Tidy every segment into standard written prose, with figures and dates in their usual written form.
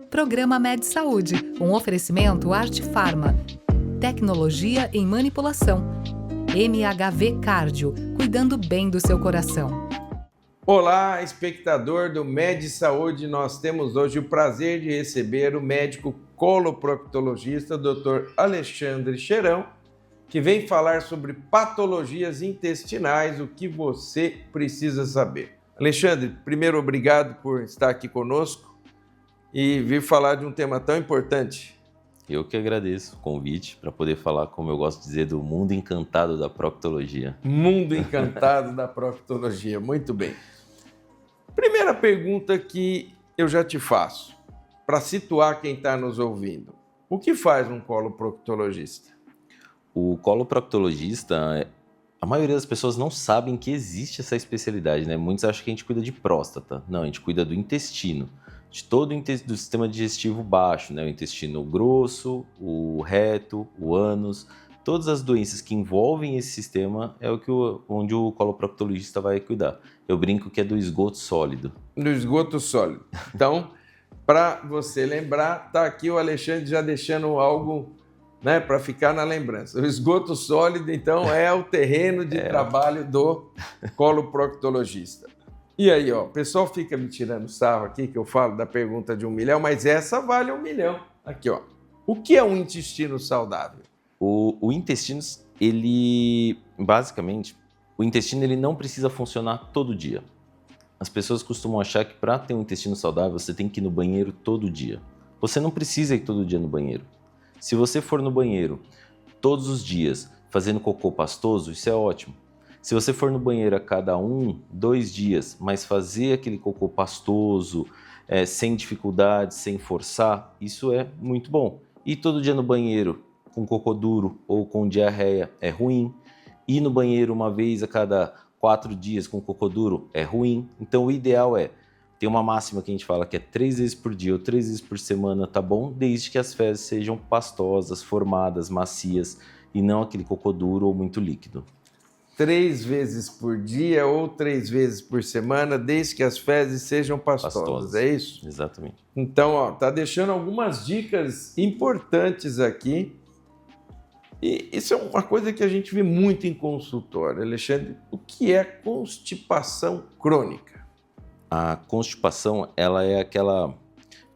Programa Med Saúde, um oferecimento Arte Farma. Tecnologia em manipulação. MHV Cardio, cuidando bem do seu coração. Olá, espectador do Med Saúde. Nós temos hoje o prazer de receber o médico coloproctologista Dr. Alexandre Cheirão, que vem falar sobre patologias intestinais, o que você precisa saber. Alexandre, primeiro, obrigado por estar aqui conosco e vir falar de um tema tão importante. Eu que agradeço o convite para poder falar, como eu gosto de dizer, do mundo encantado da proctologia. Mundo encantado da proctologia, muito bem. Primeira pergunta que eu já te faço, para situar quem está nos ouvindo. O que faz um coloproctologista? O coloproctologista, a maioria das pessoas não sabem que existe essa especialidade, né? Muitos acham que a gente cuida de próstata. Não, a gente cuida do intestino, de todo do sistema digestivo baixo, né? O intestino grosso, o reto, o ânus. Todas as doenças que envolvem esse sistema é onde o coloproctologista vai cuidar. Eu brinco que é do esgoto sólido. Do esgoto sólido. Então, para você lembrar, está aqui o Alexandre já deixando algo, né, para ficar na lembrança. O esgoto sólido, então, é o terreno de trabalho do coloproctologista. E aí, ó, o pessoal fica me tirando sarro aqui, que eu falo da pergunta de 1 milhão, mas essa vale 1 milhão. Aqui, ó. O que é um intestino saudável? O intestino, ele, basicamente, o intestino ele não precisa funcionar todo dia. As pessoas costumam achar que para ter um intestino saudável, você tem que ir no banheiro todo dia. Você não precisa ir todo dia no banheiro. Se você for no banheiro todos os dias fazendo cocô pastoso, isso é ótimo. Se você for no banheiro a cada 1, 2 dias, mas fazer aquele cocô pastoso, sem dificuldade, sem forçar, isso é muito bom. Ir todo dia no banheiro com cocô duro ou com diarreia é ruim. Ir no banheiro uma vez a cada 4 dias com cocô duro é ruim. Então o ideal é, tem uma máxima que a gente fala que é 3 vezes por dia ou 3 vezes por semana, tá bom? Desde que as fezes sejam pastosas, formadas, macias e não aquele cocô duro ou muito líquido. 3 vezes por dia ou 3 vezes por semana, desde que as fezes sejam pastosas, é isso? Exatamente. Então, ó, tá deixando algumas dicas importantes aqui. E isso é uma coisa que a gente vê muito em consultório, Alexandre. O que é constipação crônica? A constipação, ela é aquela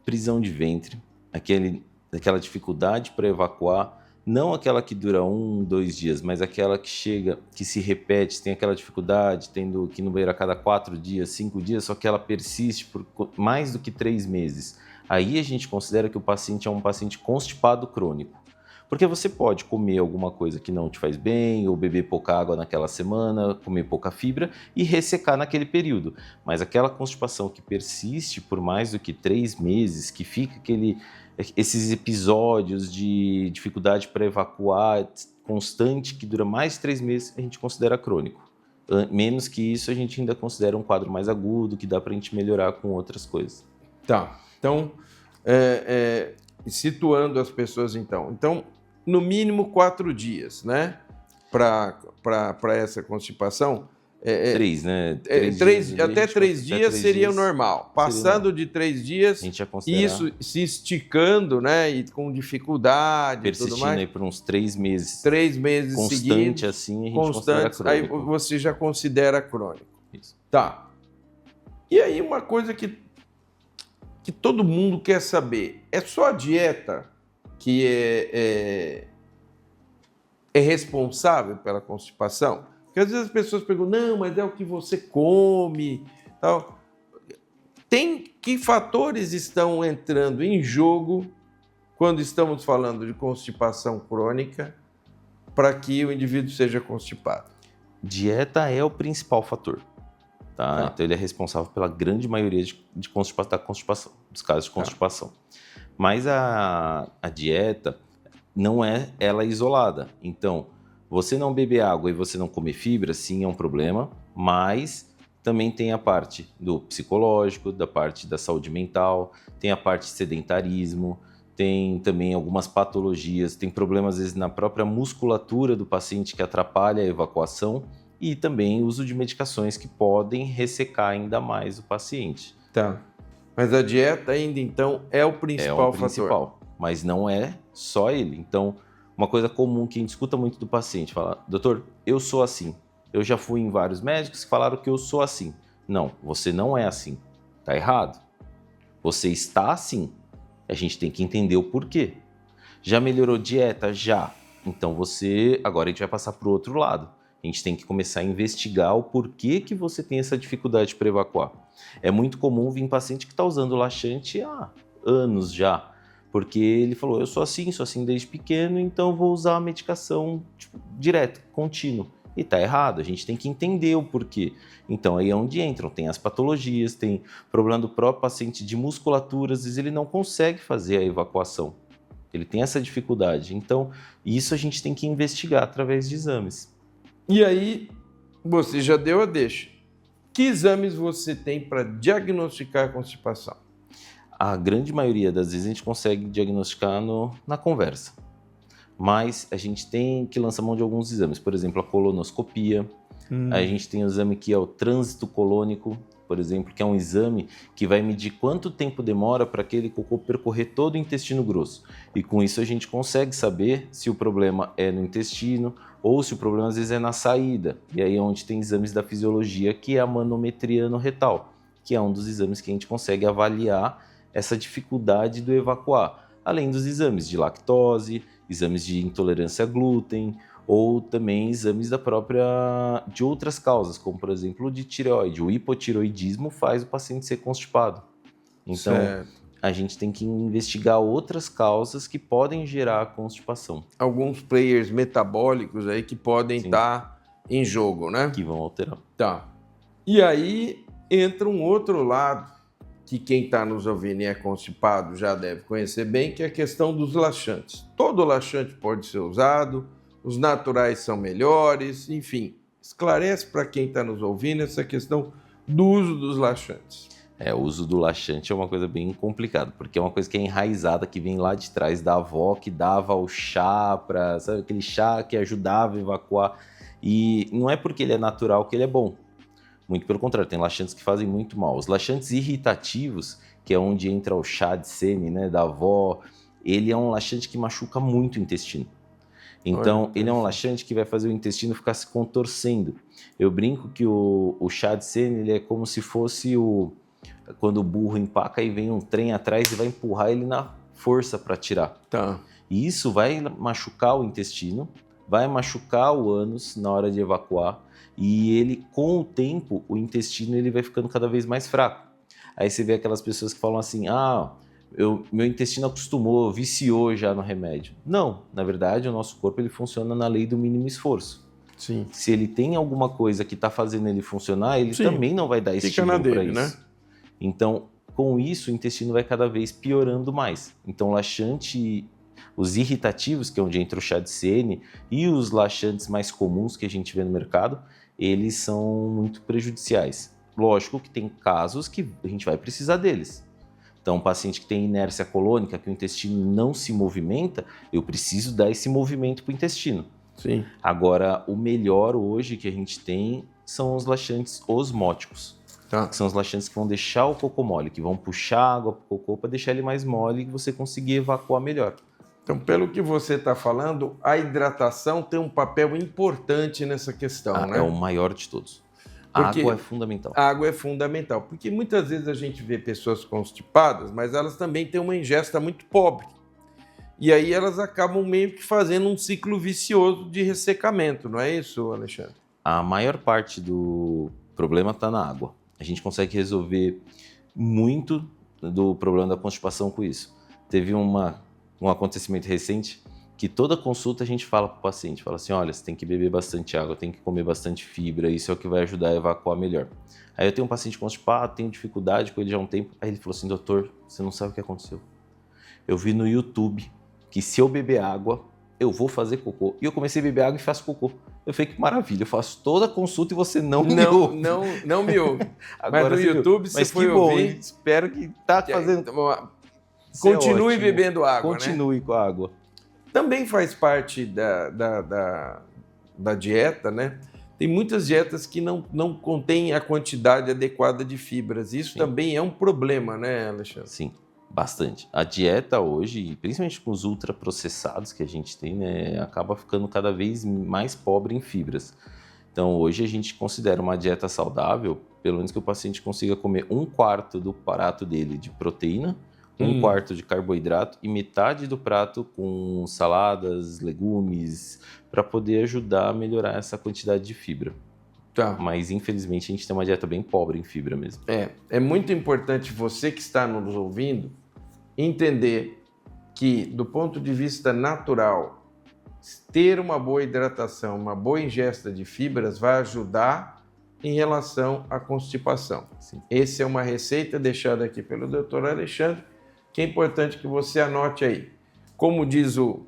prisão de ventre, aquela dificuldade para evacuar, não aquela que dura 1, 2 dias, mas aquela que chega, que se repete, tem aquela dificuldade, tendo que ir no banheiro a cada 4 dias, 5 dias, só que ela persiste por mais do que 3 meses. Aí a gente considera que o paciente é um paciente constipado crônico. Porque você pode comer alguma coisa que não te faz bem, ou beber pouca água naquela semana, comer pouca fibra e ressecar naquele período. Mas aquela constipação que persiste por mais do que 3 meses, que fica esses episódios de dificuldade para evacuar constante, que dura mais de 3 meses, a gente considera crônico. Menos que isso, a gente ainda considera um quadro mais agudo, que dá para a gente melhorar com outras coisas. Tá, então, situando as pessoas então. Então, no mínimo 4 dias, né? Para essa constipação. 3, né? Até 3 dias seria o normal. Passando de 3 dias, isso se esticando, né? E com dificuldade e tudo mais. Persistindo aí por uns 3 meses. 3 meses constante seguidos. Assim, a gente considera crônico. Aí você já considera crônico. Isso. Tá. E aí uma coisa que todo mundo quer saber. É só a dieta que é responsável pela constipação? Porque às vezes as pessoas perguntam, não, mas é o que você come, tal. Que fatores estão entrando em jogo quando estamos falando de constipação crônica para que o indivíduo seja constipado? Dieta é o principal fator. Tá? Então ele é responsável pela grande maioria da constipação, dos casos de constipação. Mas a dieta não é ela isolada. Então, você não beber água e você não comer fibra, sim, é um problema, mas também tem a parte do psicológico, da parte da saúde mental, tem a parte de sedentarismo, tem também algumas patologias, tem problemas às vezes na própria musculatura do paciente que atrapalha a evacuação e também uso de medicações que podem ressecar ainda mais o paciente. Tá. Mas a dieta ainda, então, é o principal fator. Mas não é só ele. Então, uma coisa comum que a gente escuta muito do paciente, fala, doutor, eu sou assim. Eu já fui em vários médicos que falaram que eu sou assim. Não, você não é assim. Tá errado. Você está assim. A gente tem que entender o porquê. Já melhorou dieta? Já. Então agora a gente vai passar para o outro lado. A gente tem que começar a investigar o porquê que você tem essa dificuldade para evacuar. É muito comum vir paciente que está usando laxante há anos já. Porque ele falou, eu sou assim desde pequeno, então vou usar a medicação direto, contínuo. E tá errado, a gente tem que entender o porquê. Então aí é onde entram, tem as patologias, tem problema do próprio paciente de musculatura, às vezes ele não consegue fazer a evacuação. Ele tem essa dificuldade. Então isso a gente tem que investigar através de exames. E aí, você já deu a deixa. Que exames você tem para diagnosticar a constipação? A grande maioria das vezes a gente consegue diagnosticar na conversa. Mas a gente tem que lançar mão de alguns exames. Por exemplo, a colonoscopia. A gente tem o exame que é o trânsito colônico, por exemplo, que é um exame que vai medir quanto tempo demora para aquele cocô percorrer todo o intestino grosso. E com isso a gente consegue saber se o problema é no intestino ou se o problema às vezes é na saída. E aí é onde tem exames da fisiologia, que é a manometria anorretal, que é um dos exames que a gente consegue avaliar essa dificuldade do evacuar. Além dos exames de lactose, exames de intolerância a glúten, ou também exames de outras causas, como por exemplo o de tireoide. O hipotireoidismo faz o paciente ser constipado. Então, a gente tem que investigar outras causas que podem gerar a constipação. Alguns players metabólicos aí que podem estar em jogo, né? Que vão alterar. Tá. E aí entra um outro lado, que quem está nos ouvindo e é constipado já deve conhecer bem, que é a questão dos laxantes. Todo laxante pode ser usado, os naturais são melhores, enfim. Esclarece para quem está nos ouvindo essa questão do uso dos laxantes. O uso do laxante é uma coisa bem complicada, porque é uma coisa que é enraizada, que vem lá de trás da avó, que dava o chá, sabe, aquele chá que ajudava a evacuar. E não é porque ele é natural que ele é bom. Muito pelo contrário, tem laxantes que fazem muito mal. Os laxantes irritativos, que é onde entra o chá de sene, né, da avó, ele é um laxante que machuca muito o intestino. Então, ele é um laxante que vai fazer o intestino ficar se contorcendo. Eu brinco que o chá de sene ele é como se fosse quando o burro empaca e vem um trem atrás e vai empurrar ele na força para tirar. Tá. E isso vai machucar o intestino, vai machucar o ânus na hora de evacuar, e ele, com o tempo, o intestino ele vai ficando cada vez mais fraco. Aí você vê aquelas pessoas que falam assim, meu intestino acostumou, viciou já no remédio. Não, na verdade o nosso corpo ele funciona na lei do mínimo esforço. Sim. Se ele tem alguma coisa que está fazendo ele funcionar, ele também não vai dar estímulo para isso. Né? Então, com isso, o intestino vai cada vez piorando mais. Então, laxante, os irritativos, que é onde entra o chá de sene, e os laxantes mais comuns que a gente vê no mercado, eles são muito prejudiciais. Lógico que tem casos que a gente vai precisar deles. Então, um paciente que tem inércia colônica, que o intestino não se movimenta, eu preciso dar esse movimento para o intestino. Sim. Agora, o melhor hoje que a gente tem são os laxantes osmóticos. Tá. Que são os laxantes que vão deixar o cocô mole, que vão puxar água para o cocô para deixar ele mais mole e você conseguir evacuar melhor. Então, pelo que você está falando, a hidratação tem um papel importante nessa questão, né? É o maior de todos. A água é fundamental. A água é fundamental, porque muitas vezes a gente vê pessoas constipadas, mas elas também têm uma ingesta muito pobre. E aí elas acabam meio que fazendo um ciclo vicioso de ressecamento, não é isso, Alexandre? A maior parte do problema está na água. A gente consegue resolver muito do problema da constipação com isso. Teve um acontecimento recente que toda consulta a gente fala para o paciente, fala assim, olha, você tem que beber bastante água, tem que comer bastante fibra, isso é o que vai ajudar a evacuar melhor. Aí eu tenho um paciente constipado, tenho dificuldade com ele já há um tempo, aí ele falou assim, doutor, você não sabe o que aconteceu. Eu vi no YouTube que se eu beber água, eu vou fazer cocô. E eu comecei a beber água e faço cocô. Eu falei, que maravilha, eu faço toda a consulta e você não me ouve. Não me ouve. Agora, mas no YouTube você foi ouvir. Bom, espero que tá fazendo... Continue bebendo água, Continue com a água. Também faz parte da dieta, né? tem muitas dietas que não contêm a quantidade adequada de fibras. Isso Sim. também é um problema, né, Alexandre? Sim, bastante. A dieta hoje, principalmente com os ultraprocessados que a gente tem, né, acaba ficando cada vez mais pobre em fibras. Então, hoje a gente considera uma dieta saudável, pelo menos que o paciente consiga comer 1/4 do prato dele de proteína, 1/4 de carboidrato e metade do prato com saladas, legumes, para poder ajudar a melhorar essa quantidade de fibra. Tá. Mas, infelizmente, a gente tem uma dieta bem pobre em fibra mesmo. É muito importante você que está nos ouvindo entender que, do ponto de vista natural, ter uma boa hidratação, uma boa ingesta de fibras vai ajudar em relação à constipação. Sim. Essa é uma receita deixada aqui pelo Dr. Alexandre, que é importante que você anote aí. Como diz o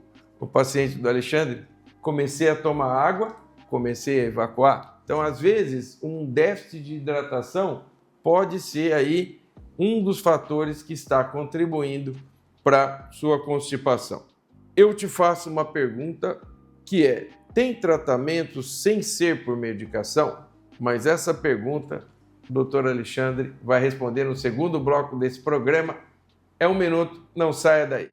paciente do Alexandre, comecei a tomar água, comecei a evacuar. Então, às vezes, um déficit de hidratação pode ser aí um dos fatores que está contribuindo para sua constipação. Eu te faço uma pergunta que é: tem tratamento sem ser por medicação? Mas essa pergunta, o Dr. Alexandre vai responder no segundo bloco desse programa. É 1 minuto, não saia daí.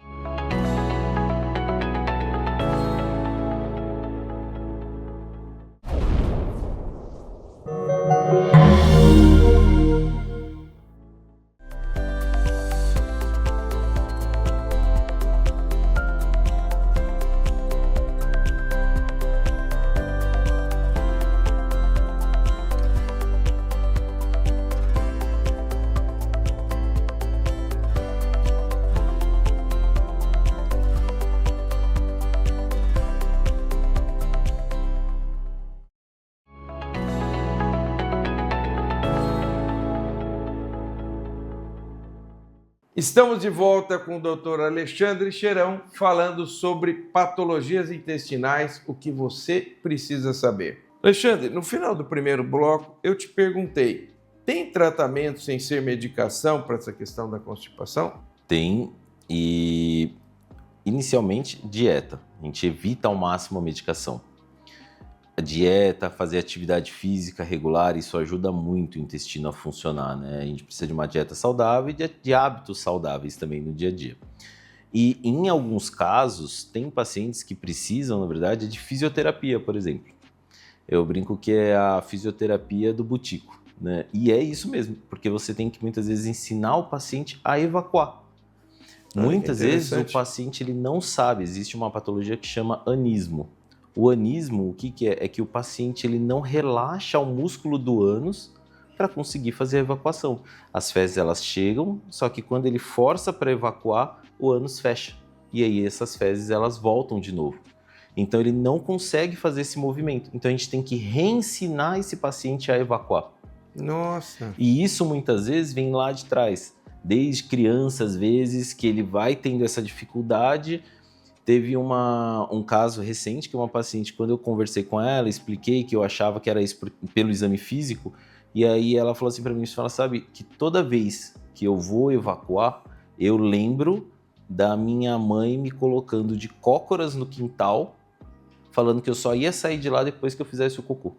Estamos de volta com o Dr. Alexandre Cheirão, falando sobre patologias intestinais, o que você precisa saber. Alexandre, no final do primeiro bloco, eu te perguntei, tem tratamento sem ser medicação para essa questão da constipação? Tem, e inicialmente dieta. A gente evita ao máximo a medicação. A dieta, fazer atividade física regular, isso ajuda muito o intestino a funcionar, né? A gente precisa de uma dieta saudável e de hábitos saudáveis também no dia a dia. E em alguns casos, tem pacientes que precisam, na verdade, de fisioterapia, por exemplo. Eu brinco que é a fisioterapia do butico, né? E é isso mesmo, porque você tem que muitas vezes ensinar o paciente a evacuar. Muitas vezes o paciente ele não sabe, existe uma patologia que chama anismo. O anismo, o que é? É que o paciente ele não relaxa o músculo do ânus para conseguir fazer a evacuação. As fezes elas chegam, só que quando ele força para evacuar, o ânus fecha. E aí essas fezes elas voltam de novo. Então ele não consegue fazer esse movimento. Então a gente tem que reensinar esse paciente a evacuar. Nossa! E isso muitas vezes vem lá de trás. Desde criança, às vezes, que ele vai tendo essa dificuldade. Teve um caso recente que uma paciente, quando eu conversei com ela, expliquei que eu achava que era isso pelo exame físico, e aí ela falou assim para mim, ela sabe que toda vez que eu vou evacuar, eu lembro da minha mãe me colocando de cócoras no quintal, falando que eu só ia sair de lá depois que eu fizesse o cocô.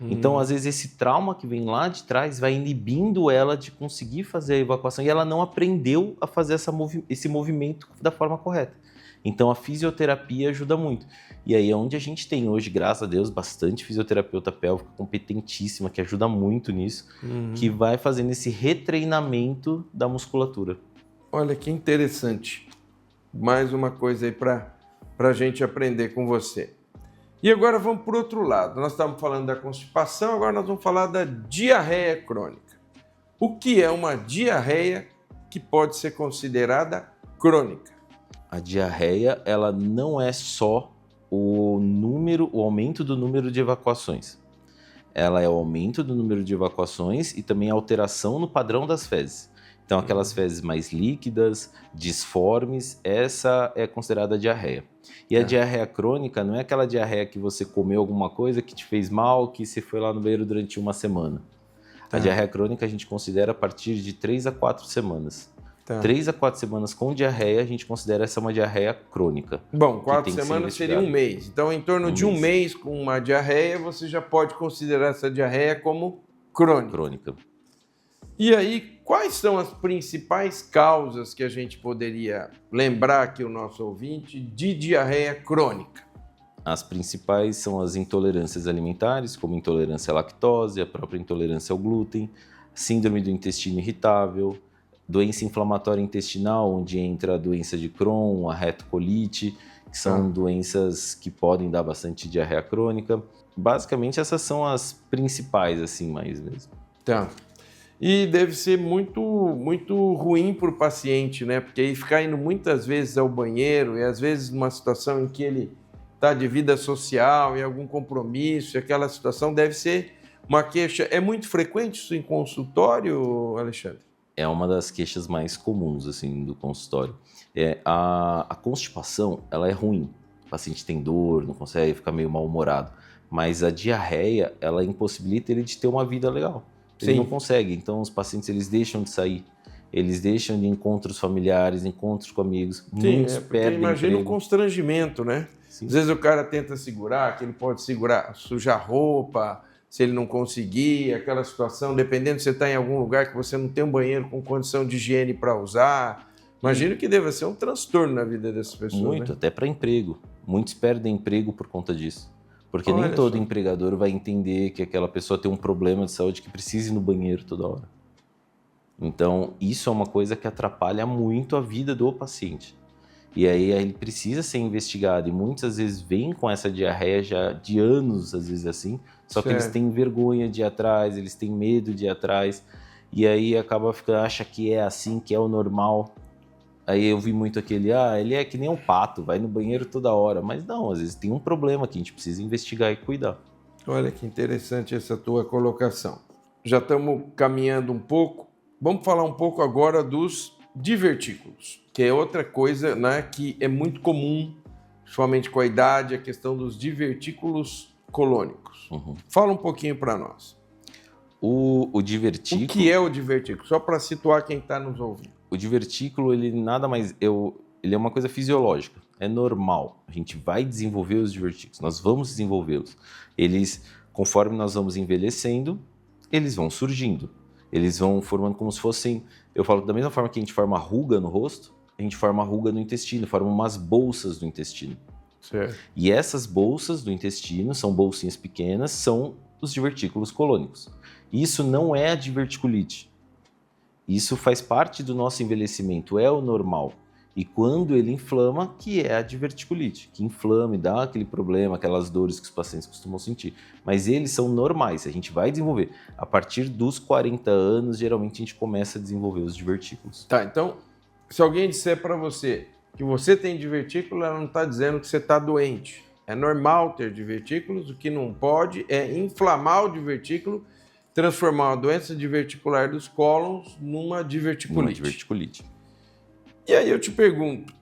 Então, às vezes, esse trauma que vem lá de trás vai inibindo ela de conseguir fazer a evacuação, e ela não aprendeu a fazer esse movimento da forma correta. Então a fisioterapia ajuda muito. E aí é onde a gente tem hoje, graças a Deus, bastante fisioterapeuta pélvica competentíssima, que ajuda muito nisso, que vai fazendo esse retreinamento da musculatura. Olha que interessante. Mais uma coisa aí para a gente aprender com você. E agora vamos para o outro lado. Nós estamos falando da constipação, agora nós vamos falar da diarreia crônica. O que é uma diarreia que pode ser considerada crônica? A diarreia, ela não é só o aumento do número de evacuações. Ela é o aumento do número de evacuações e também a alteração no padrão das fezes. Então, aquelas fezes mais líquidas, disformes, essa é considerada diarreia. E a diarreia crônica não é aquela diarreia que você comeu alguma coisa que te fez mal, que você foi lá no banheiro durante uma semana. A diarreia crônica a gente considera a partir de 3 a 4 semanas. Tá. 3 a 4 semanas com diarreia, a gente considera essa uma diarreia crônica. Bom, que 4 tem que ser semanas seria investigado. um mês. Então, em torno de um mês com uma diarreia, você já pode considerar essa diarreia como crônica. Crônica. E aí, quais são as principais causas que a gente poderia lembrar aqui o nosso ouvinte de diarreia crônica? As principais são as intolerâncias alimentares, como intolerância à lactose, a própria intolerância ao glúten, síndrome do intestino irritável, doença inflamatória intestinal, onde entra a doença de Crohn, a retocolite, que são doenças que podem dar bastante diarreia crônica. Basicamente, essas são as principais, assim, mais mesmo. Tá. E deve ser muito, muito ruim para o paciente, né? Porque aí ficar indo muitas vezes ao banheiro, e às vezes numa situação em que ele está de vida social, em algum compromisso, e aquela situação deve ser uma queixa. É muito frequente isso em consultório, Alexandre? É uma das queixas mais comuns, assim, do consultório. A constipação, ela é ruim. O paciente tem dor, não consegue, fica meio mal-humorado. Mas a diarreia, ela impossibilita ele de ter uma vida legal. Ele Sim. não consegue. Então, os pacientes, eles deixam de sair. Eles deixam de encontros familiares, encontros com amigos. Muitos perdem imagina o emprego. constrangimento, né? Sim. Às vezes o cara tenta segurar, que ele pode segurar, sujar roupa, se ele não conseguir, aquela situação, dependendo se você está em algum lugar que você não tem um banheiro com condição de higiene para usar. Imagino que deva ser um transtorno na vida dessas pessoas. Muito, né? até para emprego. Muitos perdem emprego por conta disso. Porque Olha nem todo só. empregador vai entender que aquela pessoa tem um problema de saúde que precisa ir no banheiro toda hora. Então, isso é uma coisa que atrapalha muito a vida do paciente. E aí ele precisa ser investigado. E muitas vezes vem com essa diarreia já de anos, às vezes assim. Só que eles Certo. têm vergonha de ir atrás, eles têm medo de ir atrás. E aí acaba ficando, acha que é assim, que é o normal. Aí eu vi muito aquele, ele é que nem um pato, vai no banheiro toda hora. Mas não, às vezes tem um problema que a gente precisa investigar e cuidar. Olha que interessante essa tua colocação. Já estamos caminhando um pouco. Vamos falar um pouco agora dos divertículos, que é outra coisa, né, que é muito comum, principalmente com a idade, a questão dos divertículos colônicos. Uhum. Fala um pouquinho para nós. O divertículo... O que é o divertículo? Só para situar quem está nos ouvindo. O divertículo, ele nada mais... ele é uma coisa fisiológica, é normal. A gente vai desenvolver os divertículos, nós vamos desenvolvê-los. Eles, conforme nós vamos envelhecendo, eles vão surgindo. Eles vão formando como se fossem... Eu falo da mesma forma que a gente forma ruga no rosto, a gente forma ruga no intestino, forma umas bolsas do intestino. Certo. E essas bolsas do intestino, são bolsinhas pequenas, são os divertículos colônicos. Isso não é a diverticulite. Isso faz parte do nosso envelhecimento, é o normal. E quando ele inflama, que é a diverticulite, que inflama e dá aquele problema, aquelas dores que os pacientes costumam sentir. Mas eles são normais, a gente vai desenvolver. A partir dos 40 anos, geralmente a gente começa a desenvolver os divertículos. Tá, então, se alguém disser para você que você tem divertículo, ela não está dizendo que você está doente. É normal ter divertículos, o que não pode é inflamar o divertículo, transformar uma doença diverticular dos cólons numa diverticulite. Uma diverticulite. E aí eu te pergunto,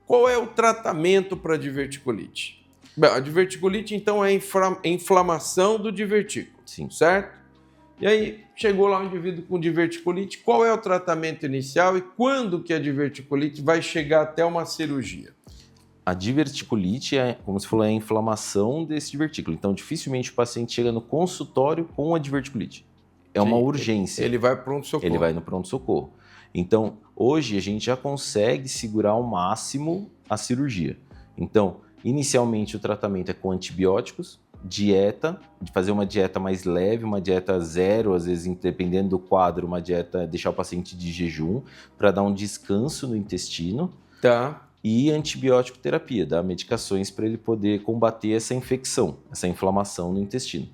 qual é o tratamento para diverticulite? Bom, a diverticulite, então, é inflamação do divertículo, Sim. certo? E aí, chegou lá um indivíduo com diverticulite, qual é o tratamento inicial e quando que a diverticulite vai chegar até uma cirurgia? A diverticulite, como você falou, é a inflamação desse divertículo. Então, dificilmente o paciente chega no consultório com a diverticulite. É uma urgência. Ele vai para o pronto-socorro. Ele vai no pronto-socorro. Então, hoje a gente já consegue segurar ao máximo a cirurgia. Então, inicialmente o tratamento é com antibióticos, dieta, de fazer uma dieta mais leve, uma dieta zero, às vezes, dependendo do quadro, uma dieta, deixar o paciente de jejum, para dar um descanso no intestino. Tá. E antibiótico terapia, dar medicações para ele poder combater essa infecção, essa inflamação no intestino.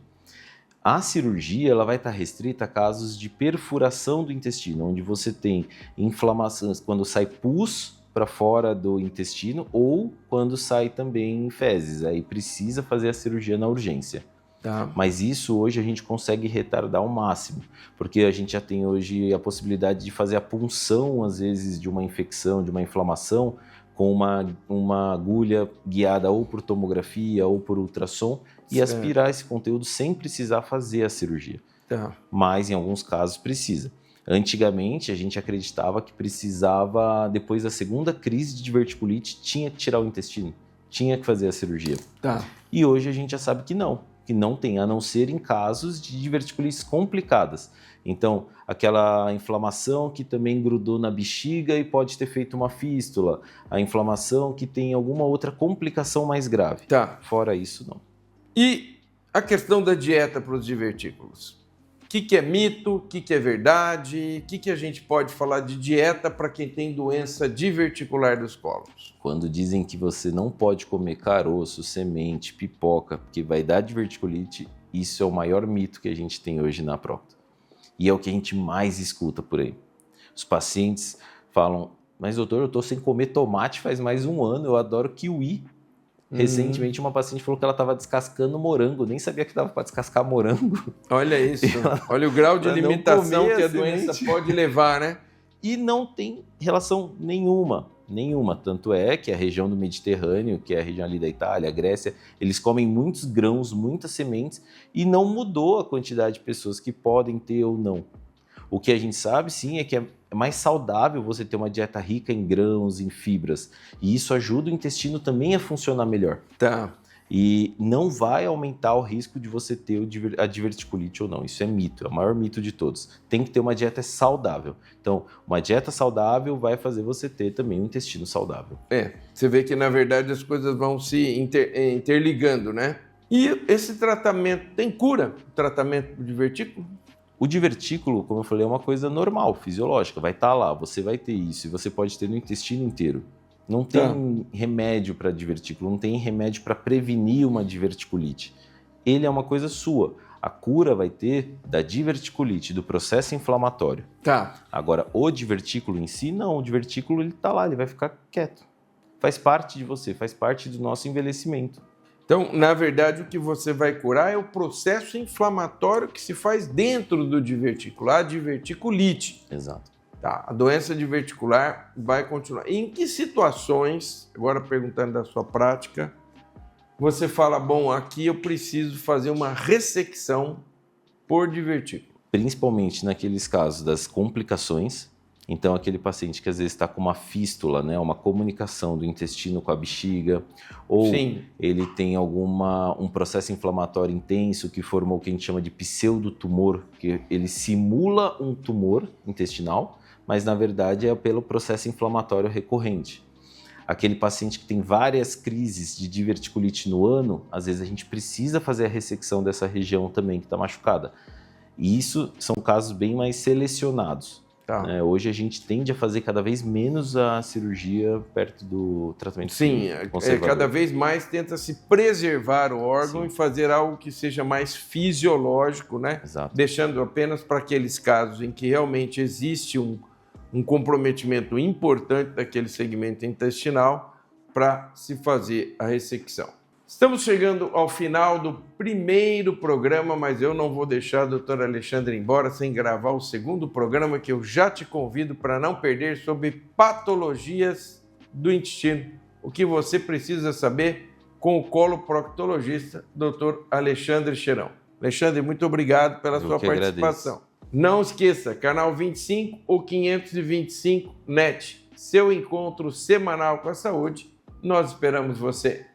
A cirurgia ela vai estar restrita a casos de perfuração do intestino, onde você tem inflamações quando sai pus para fora do intestino ou quando sai também fezes. Aí precisa fazer a cirurgia na urgência. Tá. Mas isso hoje a gente consegue retardar ao máximo, porque a gente já tem hoje a possibilidade de fazer a punção, às vezes, de uma infecção, de uma inflamação, com uma agulha guiada ou por tomografia ou por ultrassom e Certo. aspirar esse conteúdo sem precisar fazer a cirurgia. Tá. Mas em alguns casos precisa. Antigamente, a gente acreditava que precisava, depois da segunda crise de diverticulite, tinha que tirar o intestino, tinha que fazer a cirurgia. Tá. E hoje a gente já sabe que não tem, a não ser em casos de diverticulites complicadas. Então, aquela inflamação que também grudou na bexiga e pode ter feito uma fístula, a inflamação que tem alguma outra complicação mais grave. Tá. Fora isso, não. E a questão da dieta para os divertículos? O que é mito? O que é verdade? O que a gente pode falar de dieta para quem tem doença diverticular dos cólicos? Quando dizem que você não pode comer caroço, semente, pipoca, porque vai dar diverticulite, isso é o maior mito que a gente tem hoje na próstata. E é o que a gente mais escuta por aí. Os pacientes falam, mas doutor, eu estou sem comer tomate faz mais um ano, eu adoro kiwi. Recentemente uma paciente falou que ela estava descascando morango, nem sabia que dava para descascar morango. Olha isso, olha o grau de limitação que a semente. doença pode levar, né? E não tem relação nenhuma. Tanto é que a região do Mediterrâneo, que é a região ali da Itália, a Grécia, eles comem muitos grãos, muitas sementes e não mudou a quantidade de pessoas que podem ter ou não. O que a gente sabe, sim, é que é mais saudável você ter uma dieta rica em grãos, em fibras. E isso ajuda o intestino também a funcionar melhor. Tá. E não vai aumentar o risco de você ter a diverticulite ou não. Isso é mito, é o maior mito de todos. Tem que ter uma dieta saudável. Então, uma dieta saudável vai fazer você ter também um intestino saudável. Você vê que na verdade as coisas vão se interligando, né? E esse tratamento, tem cura? O tratamento do divertículo? O divertículo, como eu falei, é uma coisa normal, fisiológica. Vai estar lá, você vai ter isso e você pode ter no intestino inteiro. Não tem remédio para divertículo, não tem remédio para prevenir uma diverticulite. Ele é uma coisa sua. A cura vai ter da diverticulite, do processo inflamatório. Tá. Agora, o divertículo em si, não. O divertículo, ele tá lá, ele vai ficar quieto. Faz parte de você, faz parte do nosso envelhecimento. Então, na verdade, o que você vai curar é o processo inflamatório que se faz dentro do divertículo, a diverticulite. Exato. Tá, a doença diverticular vai continuar. E em que situações, agora perguntando da sua prática, você fala, bom, aqui eu preciso fazer uma ressecção por divertículo? Principalmente naqueles casos das complicações. Então, aquele paciente que às vezes está com uma fístula, né, uma comunicação do intestino com a bexiga, ou ele tem um processo inflamatório intenso que formou o que a gente chama de pseudotumor, que ele simula um tumor intestinal, mas na verdade é pelo processo inflamatório recorrente. Aquele paciente que tem várias crises de diverticulite no ano, às vezes a gente precisa fazer a ressecção dessa região também que está machucada. E isso são casos bem mais selecionados. Tá. Hoje a gente tende a fazer cada vez menos a cirurgia perto do tratamento conservador. Cada vez mais tenta se preservar o órgão e fazer algo que seja mais fisiológico, né? Exato. Deixando apenas para aqueles casos em que realmente existe um comprometimento importante daquele segmento intestinal para se fazer a ressecção. Estamos chegando ao final do primeiro programa, mas eu não vou deixar o Dr. Alexandre embora sem gravar o segundo programa que eu já te convido para não perder, sobre patologias do intestino. O que você precisa saber com o coloproctologista, Dr. Alexandre Cheirão. Alexandre, muito obrigado pela sua participação. Agradeço. Não esqueça, canal 25 ou 525 NET, seu encontro semanal com a saúde. Nós esperamos você.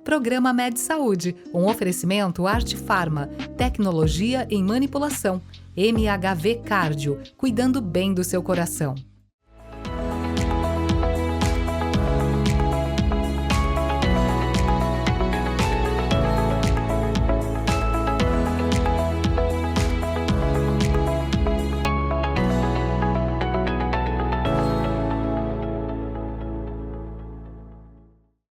Programa Med Saúde, um oferecimento Arte Pharma, tecnologia em manipulação, MHV Cardio, cuidando bem do seu coração.